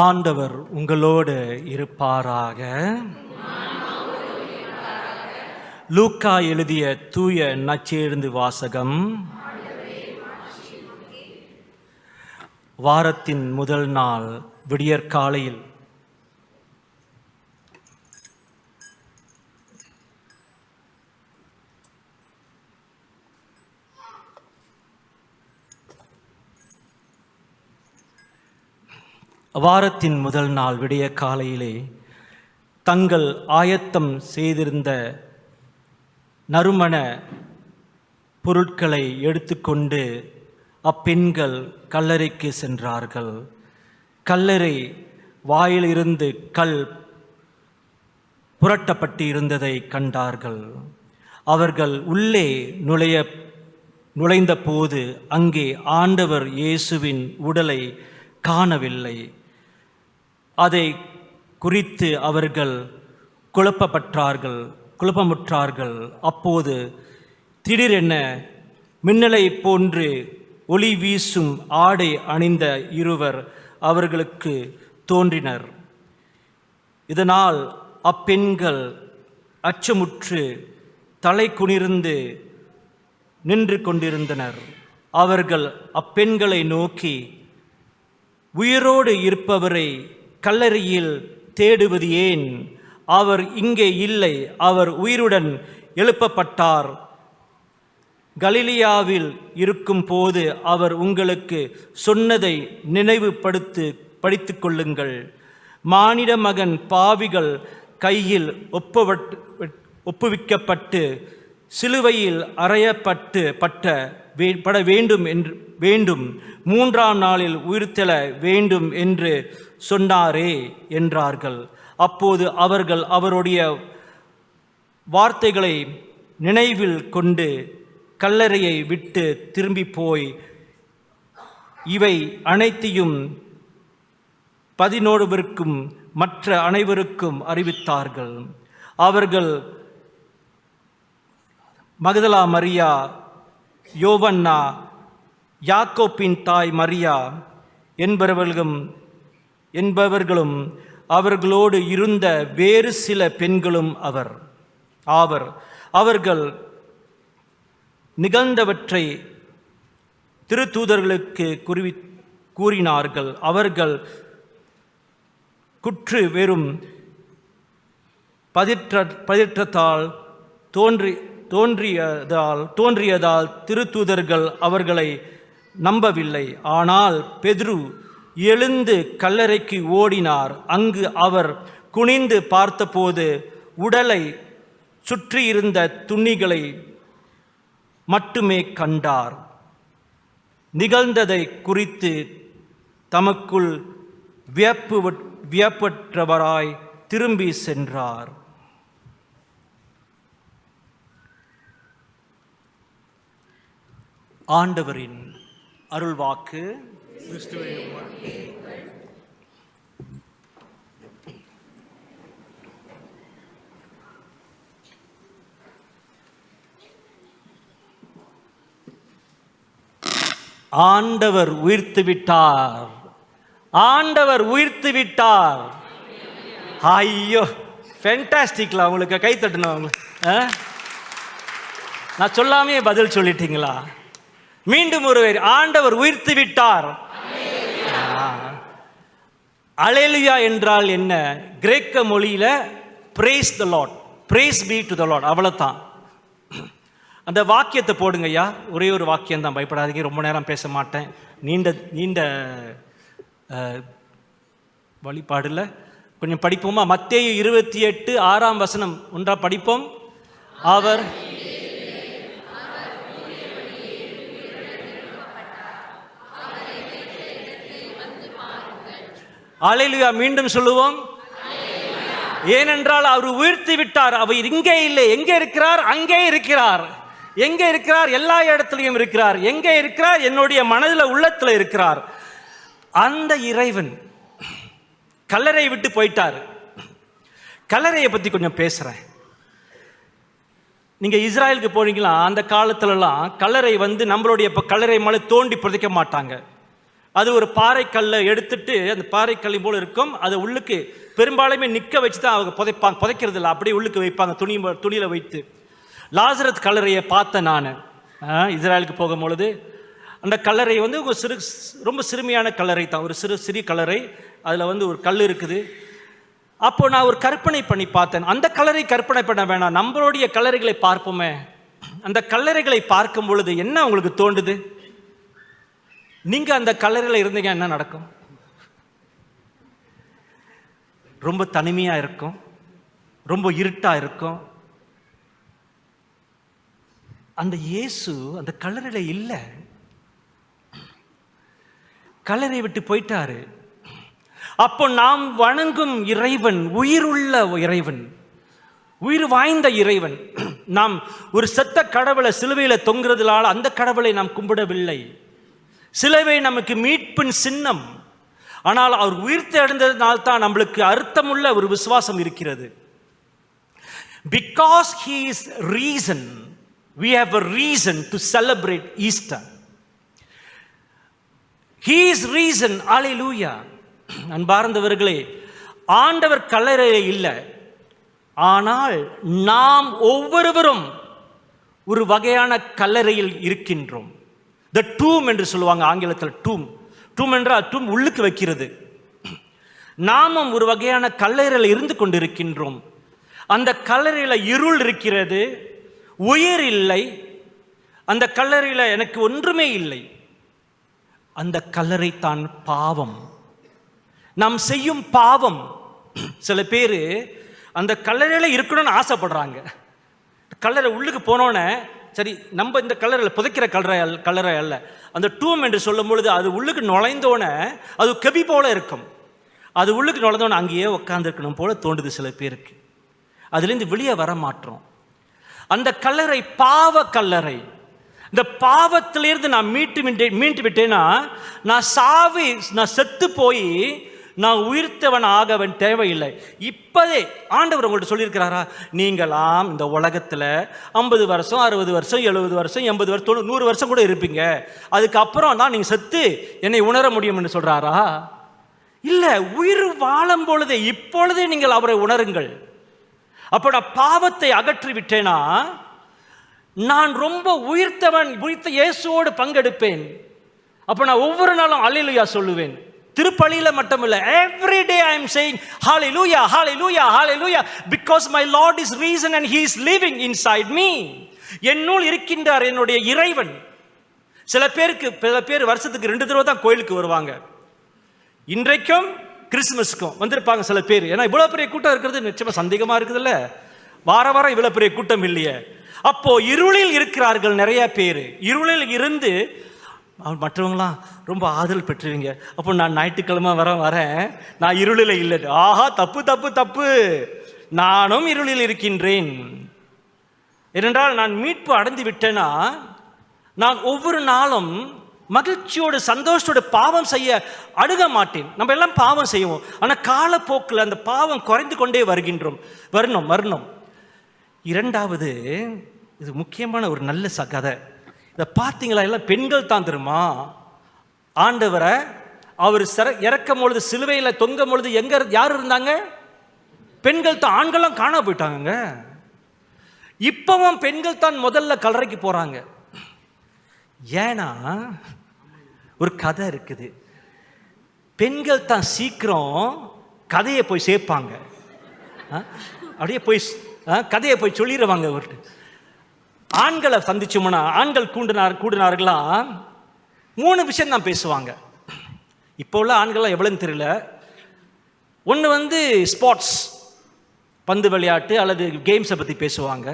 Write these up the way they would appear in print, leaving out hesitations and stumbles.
ஆண்டவர் உங்களோடு இருப்பாராக. லூக்கா எழுதிய தூய நற்செய்தி வாசகம். வாரத்தின் முதல் நாள் விடியற்காலையில் வாரத்தின் முதல் நாள் விடிய காலையிலே தங்கள் ஆயத்தம் செய்திருந்த நறுமண பொருட்களை எடுத்துக்கொண்டு அப்பெண்கள் கல்லறைக்கு சென்றார்கள். கல்லறை வாயிலிருந்து கல் புரட்டப்பட்டு இருந்ததை கண்டார்கள். அவர்கள் உள்ளே நுழைந்த போது அங்கே ஆண்டவர் இயேசுவின் உடலை காணவில்லை. அதை குறித்து அவர்கள் குழப்பமுற்றார்கள். அப்போது திடீரென மின்னலை போன்று ஒளி வீசும் ஆடை அணிந்த இருவர் அவர்களுக்கு தோன்றினர். இதனால் அப்பெண்கள் அச்சமுற்று தலை குனிந்து நின்று கொண்டிருந்தனர். அவர்கள் அப்பெண்களை நோக்கி, உயிரோடு இருப்பவரை கல்லறையில் தேடுவது ஏன்? அவர் இங்கே இல்லை, அவர் உயிருடன் எழுப்பப்பட்டார். கலிலியாவில் இருக்கும் போது அவர் உங்களுக்கு சொன்னதை படித்துக் கொள்ளுங்கள். மானிட மகன் பாவிகள் கையில் ஒப்புவிக்கப்பட்டு சிலுவையில் பட வேண்டும், மூன்றாம் நாளில் உயிர்த்தெழ வேண்டும் என்று சொன்னாரே என்றார்கள். அப்போது அவர்கள் அவருடைய வார்த்தைகளை நினைவில் கொண்டு கல்லறையை விட்டு திரும்பி போய் இவை அனைத்தையும் 11 மற்ற அனைவருக்கும் அறிவித்தார்கள். அவர்கள் மகதலா மரியா, யோவன்னா, யாக்கோப்பின் தாய் மரியா என்பவர்களும் அவர்களோடு இருந்த வேறு சில பெண்களும் அவர்கள் நிகழ்ந்தவற்றை திருத்தூதர்களுக்கு கூறினார்கள். அவர்கள் குற்று வெறும் பதிற்றத்தால் தோன்றியதால் திருத்தூதர்கள் அவர்களை நம்பவில்லை. ஆனால் பேதுரு எழுந்து கல்லறைக்கு ஓடினார். அங்கு அவர் குனிந்து பார்த்தபோது உடலை சுற்றியிருந்த துணிகளை மட்டுமே கண்டார். நிகழ்ந்ததை குறித்து தமக்குள் வியப்பற்றவராய் திரும்பி சென்றார். ஆண்டவரின் அருள்வாக்கு. ஆண்டவர் உயிர்த்து விட்டார். ஆண்டவர் உயிர்த்து விட்டார். ஐயோ, ஃபேண்டாஸ்டிக்ல. உங்களுக்கு கை தட்டணும். நான் சொல்லாமே பதில் சொல்லிட்டீங்களா? மீண்டும் ஒருவர், ஆண்டவர் உயிர்த்து விட்டார். அல்லேலூயா என்றால் என்ன? கிரேக்க மொழியில praise the lord, praise be to the lord, அவ்வளவுதான். அந்த வாக்கியத்தை போடுங்க ஐயா. ஒரே ஒரு வாக்கியம் தான், பயப்படாதீங்க. ரொம்ப நேரம் பேச மாட்டேன். நீண்ட வழிபாடுல கொஞ்சம் படிப்போமா? மத்தேயு 28:6 ஒன்றா படிப்போம். அவர் அல்லேலூயா. மீண்டும் சொல்லுவோம். ஏனென்றால் அவர் உயிர்த்து விட்டார். அவர் இங்கே இல்லை. எங்கே இருக்கிறார்? அங்கே இருக்கிறார். எங்கே இருக்கிறார்? எல்லா இடத்துலையும் இருக்கிறார். எங்கே இருக்கிறார்? என்னுடைய மனதில், உள்ளத்தில் இருக்கிறார். அந்த இறைவன் கல்லறையை விட்டு போயிட்டார். கல்லறையை பற்றி கொஞ்சம் பேசுகிறேன். நீங்கள் இஸ்ராயலுக்கு போனீங்களா? அந்த காலத்துலலாம் கல்லறை நம்மளுடைய கல்லறை மேலே தோண்டி புதைக்க மாட்டாங்க. அது ஒரு பாறைக்கல்லை எடுத்துட்டு, அந்த பாறைக்கல்லி போல இருக்கும், அதை உள்ளுக்கு பெரும்பாலுமே நிற்க வச்சு தான் அவங்க புதைப்பாங்க. புதைக்கிறது இல்லை, அப்படியே உள்ளுக்கு வைப்பாங்க, துணியில் வைத்து. லாசரஸ் கல்லறையை பார்த்தேன் நான் இஸ்ரேலுக்கு போகும்பொழுது. அந்த கல்லறை வந்து ஒரு ரொம்ப சிறுமியான கல்லறை தான், ஒரு சிறிய கல்லறை. அதில் வந்து ஒரு கல் இருக்குது. அப்போ நான் ஒரு கற்பனை பண்ணி பார்த்தேன். அந்த கல்லறை கற்பனை பண்ண வேணாம், நம்மளுடைய கல்லறைகளை பார்ப்போமே. அந்த கல்லறைகளை பார்க்கும் பொழுது என்ன உங்களுக்கு தோன்றுது? நீங்க அந்த கல்லறையில் இருந்தீங்க, என்ன நடக்கும்? ரொம்ப தனிமையா இருக்கும், ரொம்ப இருட்டா இருக்கும். அந்த இயேசு அந்த கல்லறையில இல்லை, கல்லறை விட்டு போயிட்டாரு. அப்போ நாம் வணங்கும் இறைவன் உயிருள்ள இறைவன், உயிர் வாய்ந்த இறைவன். நாம் ஒரு செத்த கடவுளை சிலுவையில தொங்குறதுனால அந்த கடவுளை நாம் கும்பிடவில்லை. சிலுவை நமக்கு மீட்பின் சின்னம். ஆனால் அவர் உயிர்த்து எழுந்ததினால்தான் நம்மளுக்கு அர்த்தமுள்ள ஒரு விசுவாசம் இருக்கிறது. Because he is reason, we have a reason to celebrate Easter. He is reason. Hallelujah. அன்பார்ந்தவர்களே, ஆண்டவர் கல்லறையில் இல்லை, ஆனால் நாம் ஒவ்வொருவரும் ஒரு வகையான கல்லறையில் இருக்கின்றோம். த டூம் என்று சொல்லுவாங்க ஆங்கிலத்தில். டூம் என்றால் டூம் உள்ளுக்கு வைக்கிறது. நாமும் ஒரு வகையான கல்லறையில் இருந்து கொண்டிருக்கின்றோம். அந்த கல்லறையில் இருள் இருக்கிறது, உயிர் இல்லை. அந்த கல்லறையில் எனக்கு ஒன்றுமே இல்லை. அந்த கல்லறை தான் பாவம், நாம் செய்யும் பாவம். சில பேர் அந்த கல்லறையில் இருக்கணும்னு ஆசைப்படுறாங்க. கல்லறை உள்ளுக்கு போனோன்னே, சரி நம்ம இந்த கல்லறையில் புதைக்கிற கல்லறை அல்ல, அந்த டூம் என்று சொல்லும் பொழுது அது உள்ளுக்கு நுழைந்தோன்னே அது கெபி போல இருக்கும். அது உள்ளுக்கு நுழைந்தோன்னே அங்கேயே உட்காந்துருக்கணும் போல தோன்றுது சில பேருக்கு. அதுலேருந்து வெளியே வர மாட்டோம். அந்த கல்லறை பாவ கல்லறை. இந்த பாவத்திலிருந்து நான் மீண்டு விட்டேன்னா, நான் செத்து போய் நான் உயிர்த்தவன் ஆகவன் தேவையில்லை. இப்போதே ஆண்டவர் உங்கள்கிட்ட சொல்லியிருக்கிறாரா, நீங்களாம் இந்த உலகத்தில் 50 வருஷம் 60 வருஷம் 70 வருஷம் 80 வருஷம் 100 வருஷம் கூட இருப்பீங்க, அதுக்கப்புறம் தான் நீங்கள் செத்து என்னை உணர முடியும்னு சொல்கிறாரா? இல்லை, உயிர் வாழும் பொழுதே இப்பொழுதே நீங்கள் அவரை உணருங்கள். அப்போ நான் பாவத்தை அகற்றி விட்டேனா, நான் ரொம்ப உயிர்த்த இயேசுவோடு பங்கெடுப்பேன். அப்போ நான் ஒவ்வொரு நாளும் அல்லேலூயா சொல்லுவேன். திருப்பலியில மட்டுமில்லை, every day I am saying hallelujah hallelujah hallelujah because my Lord is reason and he is living inside me. என்னுள் இருக்கின்றார் என்னுடைய இறைவன். சில பேர் வருஷத்துக்கு 2 தடவை தான் கோயிலுக்கு வருவாங்க. இன்றைக்கும் கிறிஸ்துமஸ்க்கும் வந்திருப்பாங்க சில பேர். ஏன்னா இவ்வளோ பெரிய கூட்டம் இருக்கிறது நிச்சயமா சந்தேகமாக இருக்குதுல்ல, வாரம் இவ்வளோ பெரிய கூட்டம் இல்லையே. அப்போ இருளில் இருக்கிறார்கள் நிறைய பேர். இருளில் இருந்து மற்றவங்களாம் ரொம்ப ஆதல் பெற்றுவீங்க. அப்போ நான் ஞாயிற்றுக்கிழமை வரேன், நான் இருளில் இல்லை. ஆஹா, தப்பு தப்பு தப்பு, நானும் இருளில் இருக்கின்றேன். ஏனென்றால் நான் மீட்பு அடைந்து விட்டேன்னா, நான் ஒவ்வொரு நாளும் மகிழ்ச்சியோடு சந்தோஷத்தோடு பாவம் செய்ய அணுக மாட்டேன். நம்ம எல்லாம் பாவம் செய்வோம், ஆனால் காலப்போக்கில் அந்த பாவம் குறைந்து கொண்டே வரணும். இரண்டாவது, இது முக்கியமான ஒரு நல்ல கதை. இதை பார்த்தீங்களா? எல்லாம் பெண்கள் தான் தெரியுமா? ஆண்டவரை அவர் இறக்கும் பொழுது, சிலுவையில் தொங்கும் பொழுது யார் இருந்தாங்க? பெண்கள் தான். ஆண்கள்லாம் காண போயிட்டாங்க. இப்பவும் பெண்கள் தான் முதல்ல கல்லறைக்கு போறாங்க. ஏன்னா ஒரு கதை இருக்குது. பெண்கள் தான் சீக்கிரம் கதையை போய் சேர்ப்பாங்க. அப்படியே போய் கதையை போய் சொல்லிடுவாங்க. ஆண்களை சந்திச்சோம்னா, ஆண்கள் கூடினார்களாம் 3 விஷயம் தான் பேசுவாங்க. இப்போ உள்ள ஆண்கள்லாம் எவ்வளோன்னு தெரியல. ஒன்று ஸ்போர்ட்ஸ், பந்து விளையாட்டு அல்லது கேம்ஸை பற்றி பேசுவாங்க.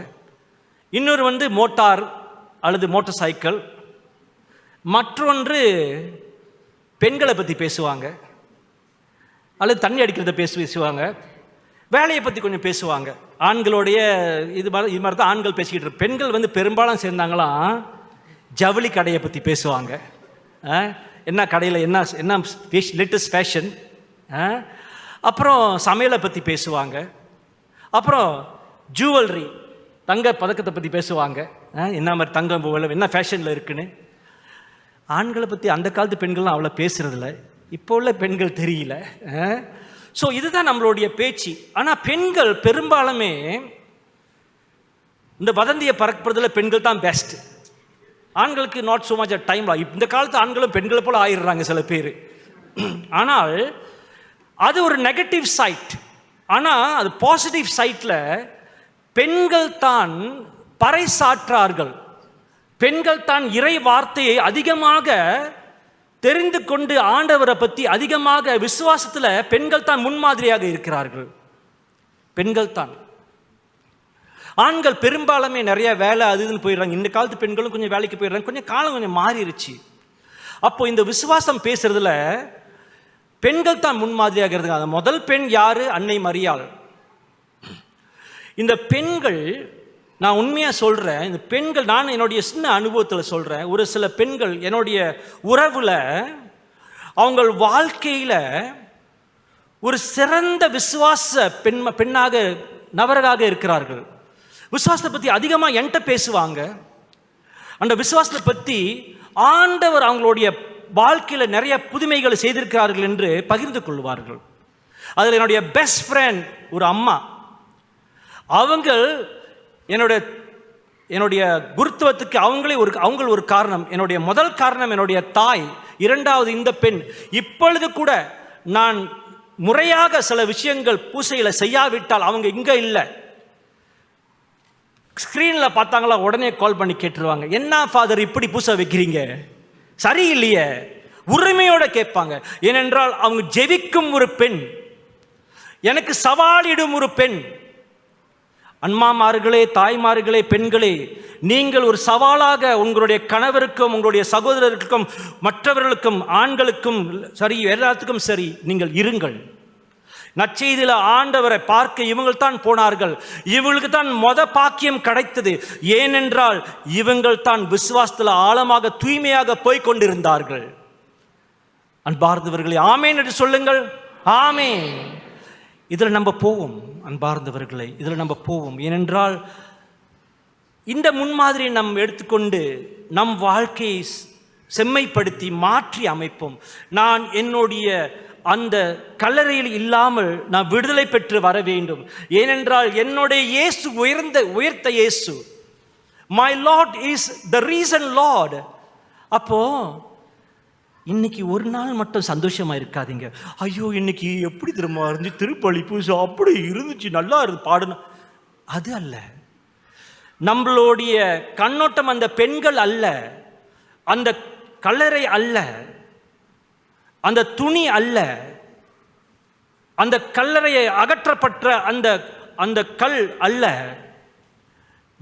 இன்னொரு மோட்டார் அல்லது மோட்டார் சைக்கிள். மற்றொன்று பெண்களை பற்றி பேசுவாங்க, அல்லது தண்ணி அடிக்கிறத பேசுவாங்க. வேலையை பற்றி கொஞ்சம் பேசுவாங்க. ஆண்களுடைய இது மாதிரி தான் ஆண்கள் பேசிக்கிட்டு இருக்கு. பெண்கள் பெரும்பாலும் சேர்ந்தாங்களாம் ஜவுளி கடையை பற்றி பேசுவாங்க. என்ன கடையில் என்ன லேட்டஸ்ட் ஃபேஷன். அப்புறம் சமையலை பற்றி பேசுவாங்க. அப்புறம் ஜுவல்லரி, தங்க பதக்கத்தை பற்றி பேசுவாங்க. என்ன மாதிரி தங்கம் என்ன ஃபேஷனில் இருக்குன்னு. ஆண்களை பற்றி அந்த காலத்து பெண்கள்லாம் அவ்வளோ பேசுறதில்ல, இப்போ உள்ள பெண்கள் தெரியல. ஸோ இதுதான் நம்மளுடைய பேச்சு. ஆனால் பெண்கள் பெரும்பாலுமே இந்த வதந்தியை பரப்புறதுல பெண்கள் தான் பெஸ்ட். ஆண்களுக்கு நாட் ஸோ மச் டைம். இந்த காலத்து ஆண்களும் பெண்களை போல ஆயிடுறாங்க சில பேர். ஆனால் அது ஒரு நெகட்டிவ் சைட். ஆனால் அது பாசிட்டிவ் சைட்டில் பெண்கள் தான் பறைசாற்றார்கள். பெண்கள் தான் இறை வார்த்தையை அதிகமாக தெரிந்து கொண்டு ஆண்டவரை பற்றி அதிகமாக விசுவாசத்தில் பெண்கள் தான் முன்மாதிரியாக இருக்கிறார்கள். பெண்கள் தான். ஆண்கள் பெரும்பாலுமே நிறைய வேலை அது இதுன்னு போயிடுறாங்க. இந்த காலத்து பெண்களும் கொஞ்சம் வேலைக்கு போயிடுறாங்க. கொஞ்சம் காலம் கொஞ்சம் மாறிடுச்சு. அப்போ இந்த விசுவாசம் பேசுறதுல பெண்கள் தான் முன்மாதிரியாக இருந்தாங்க. அந்த முதல் பெண் யாரு? அன்னை மரியாள். இந்த பெண்கள், நான் உண்மையாக சொல்கிறேன், இந்த பெண்கள், நான் என்னுடைய சின்ன அனுபவத்தில் சொல்கிறேன், ஒரு சில பெண்கள் என்னுடைய உறவில் அவங்க வாழ்க்கையில் ஒரு சிறந்த விசுவாச பெண்ணாக நபராக இருக்கிறார்கள். விசுவாசத்தை பற்றி அதிகமாக என்கிட்ட பேசுவாங்க. அந்த விசுவாசத்தை பற்றி ஆண்டவர் அவங்களுடைய வாழ்க்கையில் நிறைய புதுமைகளை செய்திருக்கிறார்கள் என்று பகிர்ந்து கொள்வார்கள். அதில் என்னுடைய பெஸ்ட் ஃப்ரெண்ட் ஒரு அம்மா, அவங்க என்னுடைய குருத்துவத்துக்கு அவங்க ஒரு காரணம். என்னுடைய முதல் காரணம் என்னுடைய தாய், இரண்டாவது இந்த பெண். இப்பொழுது கூட நான் முறையாக சில விஷயங்கள் பூசையில் செய்யாவிட்டால் அவங்க இங்கே இல்லை, ஸ்க்ரீனில் பார்த்தாங்களா உடனே கால் பண்ணி கேட்டுருவாங்க, என்ன ஃபாதர் இப்படி பூசை வைக்கிறீங்க, சரியில்லையே, உரிமையோட கேட்பாங்க. ஏனென்றால் அவங்க ஜெபிக்கும் ஒரு பெண், எனக்கு சவாலிடும் ஒரு பெண். அம்மாமார்களே, தாய்மார்களே, பெண்களே, நீங்கள் ஒரு சவாலாக உங்களுடைய கணவருக்கும் உங்களுடைய சகோதரருக்கும் மற்றவர்களுக்கும் ஆண்களுக்கும் சரி எல்லாத்துக்கும் சரி நீங்கள் இருங்கள். நற்செய்தியில் ஆண்டவரை பார்க்க இவங்கள் தான் போனார்கள். இவங்களுக்கு தான் பாக்கியம் கிடைத்தது. ஏனென்றால் இவங்கள் தான் விசுவாசத்தில் ஆழமாக தூய்மையாக போய் கொண்டிருந்தார்கள். அன்பார்ந்தவர்களே, ஆமேன் என்று சொல்லுங்கள். ஆமேன். இதில் நம்ம போவோம் அன்பார்ந்தவர்களை, இதில் நம்ம போவோம். ஏனென்றால் இந்த முன்மாதிரியை நம் எடுத்துக்கொண்டு நம் வாழ்க்கையை செம்மைப்படுத்தி மாற்றி அமைப்போம். நான் என்னுடைய அந்த கல்லறையில் இல்லாமல் நான் விடுதலை பெற்று வர வேண்டும். ஏனென்றால் என்னுடைய இயேசு உயர்த்த இயேசு. My Lord is the reason Lord. அப்போ இன்னைக்கு ஒரு நாள் மட்டும் சந்தோஷமா இருக்காதீங்க. ஐயோ இன்னைக்கு எப்படி திரும்ப இருந்துச்சு, திருப்பலி பூசை அப்படி இருந்துச்சு, நல்லா இருந்து பாடணும், அது அல்ல. நம்மளுடைய கண்ணோட்டம் அந்த பெண்கள் அல்ல, அந்த கல்லறை அல்ல, அந்த துணி அல்ல, அந்த கல்லறையை அகற்றப்பட்ட அந்த கல் அல்ல.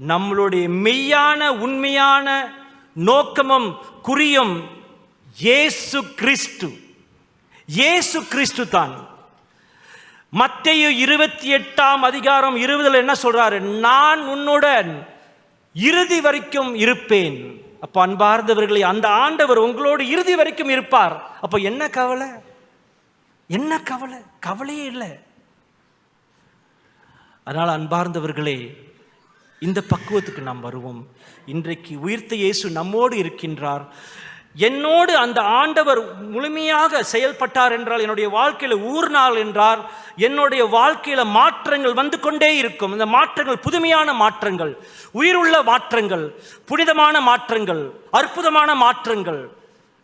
நம்மளுடைய மெய்யான உண்மையான நோக்கமும் குறியும் இயேசு கிறிஸ்து. இயேசு கிறிஸ்து தான். மத்தேயு 28:20 என்ன சொல்றாரு? நான் உன்னுடன் இறுதி வரைக்கும் இருப்பேன். அப்ப அன்பார்ந்தவர்களே, அந்த ஆண்டவர் உங்களோடு இறுதி வரைக்கும் இருப்பார். அப்ப என்ன கவலை? என்ன கவலை? கவலையே இல்லை. அதனால் அன்பார்ந்தவர்களே, இந்த பக்குவத்துக்கு நாம் வருவோம். இன்றைக்கு உயிர்த்த இயேசு நம்மோடு இருக்கின்றார். என்னோடு அந்த ஆண்டவர் முழுமையாக செயல்பட்டார் என்றால் என்னுடைய வாழ்க்கையில் ஊர்நாள் என்றார், என்னுடைய வாழ்க்கையில் மாற்றங்கள் வந்து கொண்டே இருக்கும். இந்த மாற்றங்கள் புதுமையான மாற்றங்கள், உயிருள்ள மாற்றங்கள், புனிதமான மாற்றங்கள், அற்புதமான மாற்றங்கள்,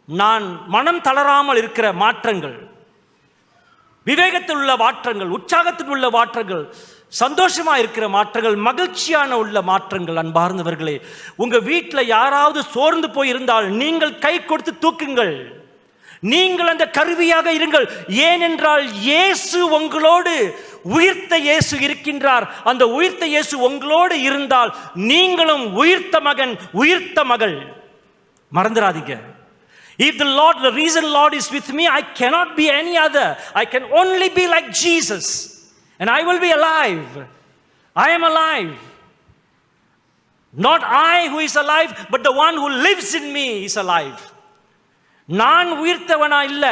நான் மனம் தளராமல் இருக்கிற மாற்றங்கள், விவேகத்தில் உள்ள மாற்றங்கள், உற்சாகத்தில் உள்ள மாற்றங்கள், சந்தோஷமா இருக்கிற மாற்றங்கள், மகிழ்ச்சியான உள்ள மாற்றங்கள். அன்பார்ந்தவர்களே, உங்க வீட்டில் யாராவது சோர்ந்து போய் இருந்தால் நீங்கள் கை கொடுத்து தூக்குங்கள். நீங்கள் அந்த கருவியாக இருங்கள். ஏனென்றால் இயேசு உங்களோடு, உயிர்த்த இயேசு இருக்கின்றார். அந்த உயிர்த்த இயேசு உங்களோடு இருந்தால் நீங்களும் உயிர்த்த மகன், உயிர்த்த மகள். மறந்துடாதீங்க. If the reason Lord is with me, I cannot be any other. I can only be like Jesus. And I will be alive. I am alive. Not I who is alive, but the one who lives in me is alive. நான் உயிர்த்தவனா இல்ல,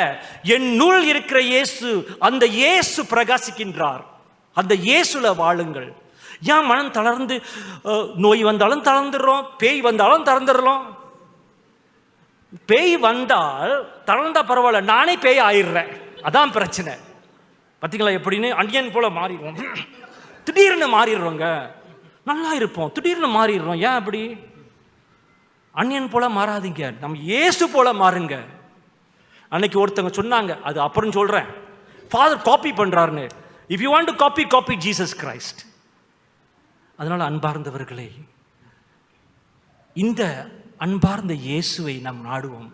என்னுள் இருக்கிற இயேசு, அந்த இயேசு பிரகாசிக்கின்றார். அந்த இயேசுல வாழுங்கள். ஏன் மனம் தளர்ந்து, நோய் வந்தாலும் தளர்ந்துடுறோம், பேய் வந்தாலும் தளர்ந்துடுறோம். பேய் வந்தால் தளர்ந்தா பரவாயில்ல, நானே பேய் ஆயிடுறேன். அதான் பிரச்சனை. பார்த்தீங்களா எப்படின்னு? அன்னியன் போல மாறிடுவோம், திடீர்னு மாறிடுறோங்க. நல்லா இருப்போம், திடீர்னு மாறிடுறோம். ஏன் அப்படி? அன்னியன் போல மாறாதீங்க, நம்ம இயேசு போல மாறுங்க. அன்னைக்கு ஒருத்தவங்க சொன்னாங்க, அது அப்புறம் சொல்றேன், ஃபாதர் காப்பி பண்றாருன்னு. If you want to copy, copy Jesus Christ. அதனால அன்பார்ந்தவர்களே, இந்த அன்பார்ந்த இயேசுவை நாம் நாடுவோம்.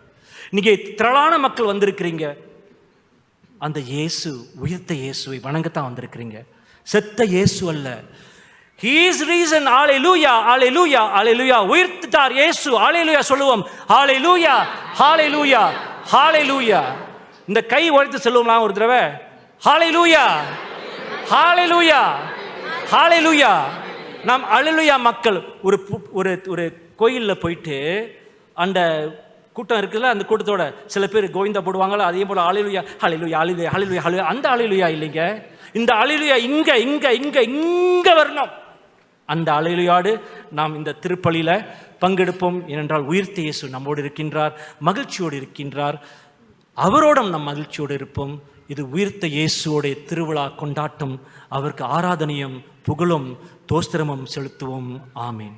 இன்னைக்கு திரளான மக்கள் வந்திருக்கிறீங்க, அந்த இயேசு, உயிர்த்த இயேசுவை வணங்கத்தான் வந்திருக்கிறீங்க, செத்த இயேசு அல்ல. He is risen. Hallelujah, hallelujah, hallelujah. உயிர்த்தார் இயேசு. Hallelujah சொல்லுவோம். Hallelujah, hallelujah, hallelujah. இந்த கை உயர்த்தி சொல்லுவோம்லாம் ஒரு தடவை. Hallelujah, hallelujah, hallelujah. நாம் அல்லேலூயா மக்கள். ஒரு ஒரு கோயிலில் போயிட்டு அந்த கூட்டம் இருக்குல்ல, அந்த கூட்டத்தோட சில பேர் கோவிந்தா போடுவாங்களா, அதே போல அல்லேலூயா, ஹல்லேலூயா, ஹல்லேலூயா, ஹல்லேலூயா, ஹல்லேலூயா. அந்த அல்லேலூயா இல்லைங்க, இந்த அல்லேலூயா இங்க இங்க இங்க இங்க வரணும். அந்த அல்லேலூயாடு நாம் இந்த திருப்பலியில பங்கெடுப்போம். ஏனென்றால் உயிர்த்த இயேசு நம்மோடு இருக்கின்றார், மகிழ்ச்சியோடு இருக்கின்றார். அவரோடும் நம் மகிழ்ச்சியோடு இருப்போம். இது உயிர்த்த இயேசுவோடைய திருவிழா கொண்டாட்டம். அவருக்கு ஆராதனையும் புகழும் தோஸ்திரமும் செலுத்துவோம். ஆமீன்.